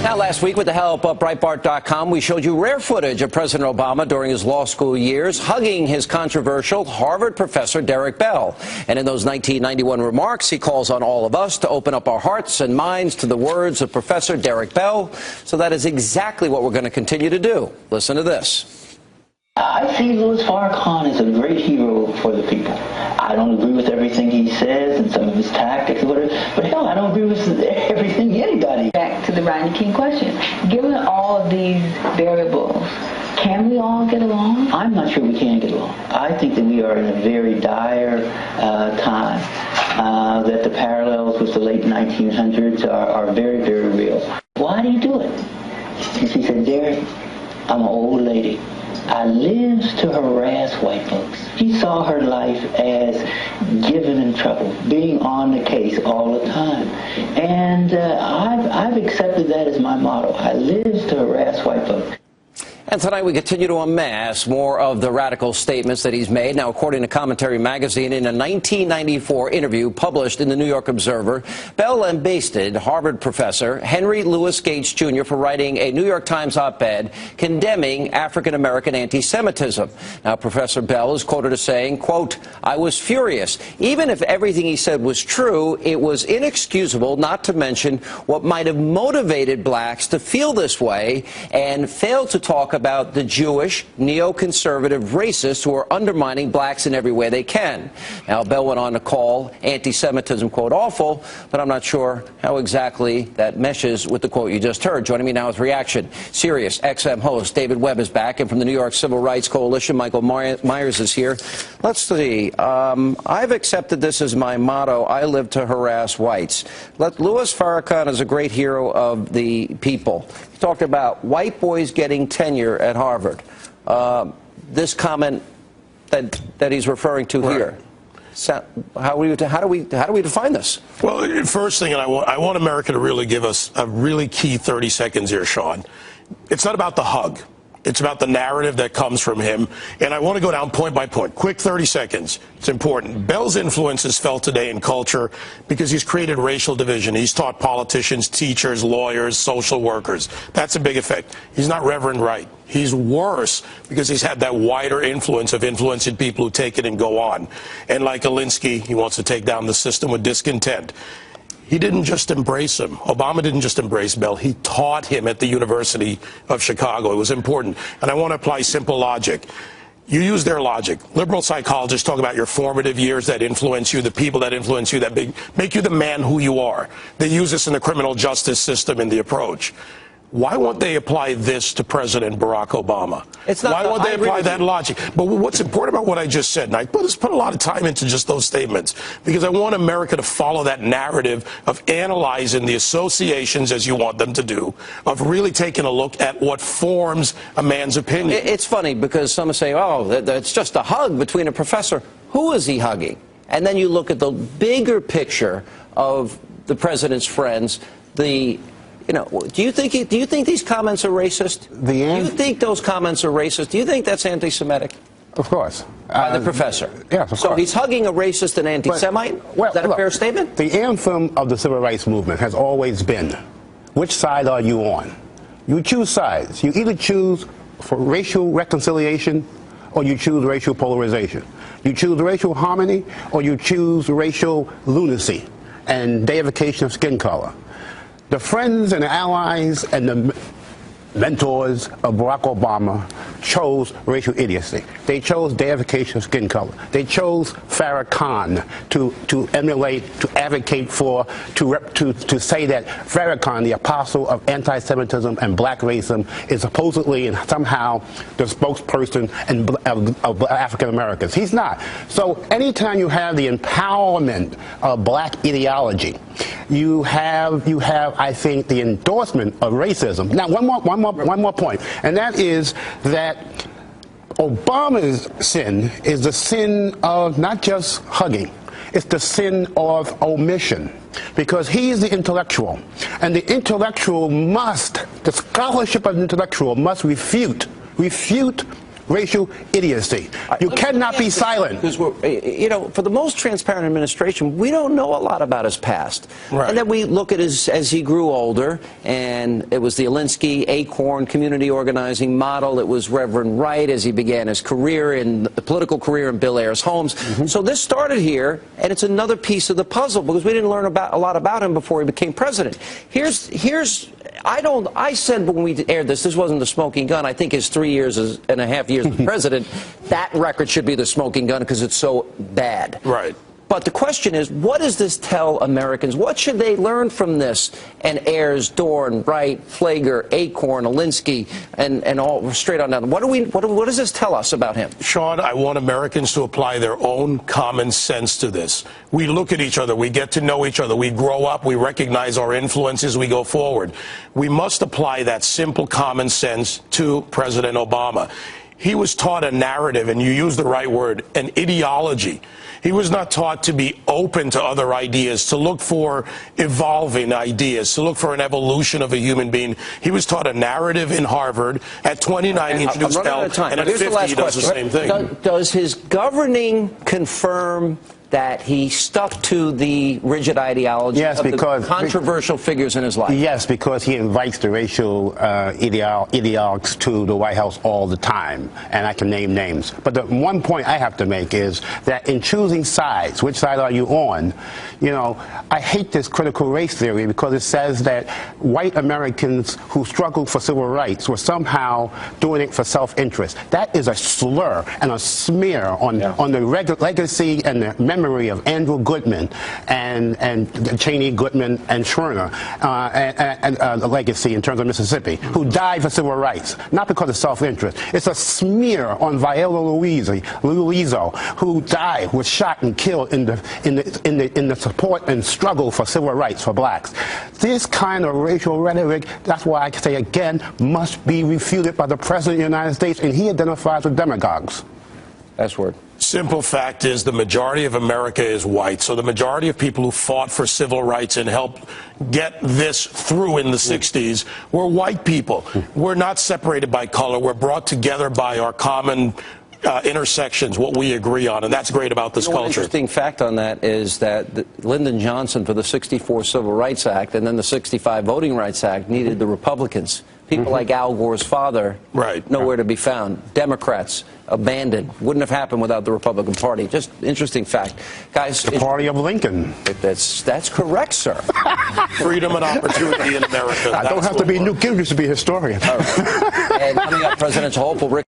Now, last week, with the help of Breitbart.com, we showed you rare footage of President Obama during his law school years hugging his controversial Harvard professor, Derrick Bell. And in those 1991 remarks, he calls on all of us to open up our hearts and minds to the words of Professor Derrick Bell. So that is exactly what we're going to continue to do. Listen to this. I see Louis Farrakhan as a great hero for the people. I don't agree with everything he says and some of his tactics, whatever, but hell, I don't agree with everything anybody. Back to the Rodney King question. Given all of these variables, can we all get along? I'm not sure we can get along. I think that we are in a very dire time, that the parallels with the late 1900s are very, very real. Why do you do it? And she said, Derrick, I'm an old lady. I lived to harass white folks. She saw her life as given in trouble, being on the case all the time. And I've accepted that as my motto. I live to harass white folks. And tonight we continue to amass more of the radical statements that he's made. Now, according to Commentary Magazine, in a 1994 interview published in the New York Observer, Bell lambasted Harvard professor Henry Louis Gates Jr. for writing a New York Times op-ed condemning African-American anti-Semitism. Now, Professor Bell is quoted as saying, quote, "I was furious. Even if everything he said was true, it was inexcusable not to mention what might have motivated blacks to feel this way and failed to talk about the Jewish, neoconservative racists who are undermining blacks in every way they can." Now, Bell went on to call anti-Semitism, quote, awful, but I'm not sure how exactly that meshes with the quote you just heard. Joining me now with reaction, Sirius XM host David Webb is back, and from the New York Civil Rights Coalition, Michael Myers is here. Let's see. I've accepted this as my motto. I live to harass whites. Louis Farrakhan is a great hero of the people. He talked about white boys getting tenure at Harvard. This comment that he's referring to here. So how do we define this? Well, first thing, and I want America to really give us a really key 30 seconds here, Sean. It's not about the hug. It's about the narrative that comes from him. And I want to go down point by point. Quick 30 seconds. It's important. Bell's influence is felt today in culture because he's created racial division. He's taught politicians, teachers, lawyers, social workers. That's a big effect. He's not Reverend Wright. He's worse because he's had that wider influence of influencing people who take it and go on. And like Alinsky, he wants to take down the system with discontent. He didn't just embrace him. Obama didn't just embrace Bell. He taught him at the University of Chicago. It was important. And I want to apply simple logic. You use their logic. Liberal psychologists talk about your formative years that influence you, the people that influence you, that make you the man who you are. They use this in the criminal justice system in the approach. Why won't they apply this to President Barack Obama? Why won't they apply that logic? But what's important about what I just said, and I put a lot of time into just those statements, because I want America to follow that narrative of analyzing the associations, as you want them to do, of really taking a look at what forms a man's opinion. It's funny because some say, oh, it's just a hug between a professor. Who is he hugging? And then you look at the bigger picture of the president's friends, do you think these comments are racist? Do you think those comments are racist? Do you think that's anti-Semitic? Of course. By the professor? Yes, of course. So he's hugging a racist and anti-Semite? Is that a fair statement? The anthem of the civil rights movement has always been, which side are you on? You choose sides. You either choose for racial reconciliation or you choose racial polarization. You choose racial harmony or you choose racial lunacy and deification of skin color. The friends and the allies and the mentors of Barack Obama chose racial idiocy. They chose deification of skin color. They chose Farrakhan to emulate, to advocate for, to say that Farrakhan, the apostle of anti-Semitism and black racism, is supposedly and somehow the spokesperson of African Americans. He's not. So anytime you have the empowerment of black ideology, you have, I think, the endorsement of racism. Now, one more point, and that is that Obama's sin is the sin of not just hugging, it's the sin of omission, because he's the intellectual, and the intellectual must, the scholarship of the intellectual must refute racial idiocy. You cannot be silent. Because we're, you know, for the most transparent administration, we don't know a lot about his past. Right. And then we look at his, as he grew older, and it was the Alinsky Acorn community organizing model. It was Reverend Wright as he began his career in the political career in Bill Ayers' homes. So this started here, and it's another piece of the puzzle because we didn't learn a lot about him before he became president. I said when we aired this wasn't the smoking gun. I think his 3.5 years as president, that record should be the smoking gun because it's so bad. Right. But the question is, what does this tell Americans? What should they learn from this? And Ayers, Dorn, Wright, Flager, Acorn, Alinsky, and all straight on down. What does this tell us about him? Sean, I want Americans to apply their own common sense to this. We look at each other, we get to know each other, we grow up, we recognize our influences, we go forward. We must apply that simple common sense to President Obama. He was taught a narrative, and you use the right word, an ideology. He was not taught to be open to other ideas, to look for evolving ideas, to look for an evolution of a human being. He was taught a narrative in Harvard. At 29, he introduced Bell, and at 50, he does the same thing. Does his governing confirm that he stuck to the rigid ideology of the controversial figures in his life? Yes, because he invites the racial ideologues to the White House all the time, and I can name names. But the one point I have to make is that in choosing sides, which side are you on, you know, I hate this critical race theory because it says that white Americans who struggled for civil rights were somehow doing it for self-interest. That is a slur and a smear on the legacy and the memory of Andrew Goodman and Cheney, Goodman, and Schwerner, and a legacy in terms of Mississippi, who died for civil rights, not because of self-interest. It's a smear on Viola Luiso, who died, was shot and killed in the support and struggle for civil rights for blacks. This kind of racial rhetoric, that's why I say again, must be refuted by the President of the United States, and he identifies with demagogues. That's word. Simple fact is the majority of America is white. So the majority of people who fought for civil rights and helped get this through in the 60s were white people. We're not separated by color. We're brought together by our common intersections, what we agree on, and that's great about this culture. One interesting fact on that is that Lyndon Johnson, for the '64 Civil Rights Act and then the '65 Voting Rights Act, needed the Republicans. People like Al Gore's father, nowhere to be found. Democrats, abandoned. Wouldn't have happened without the Republican Party. Just interesting fact. Guys, the party of Lincoln. That's correct, sir. Freedom and opportunity in America. I don't have to be Newt Gingrich to be a historian. And coming up, presidential hopeful Rick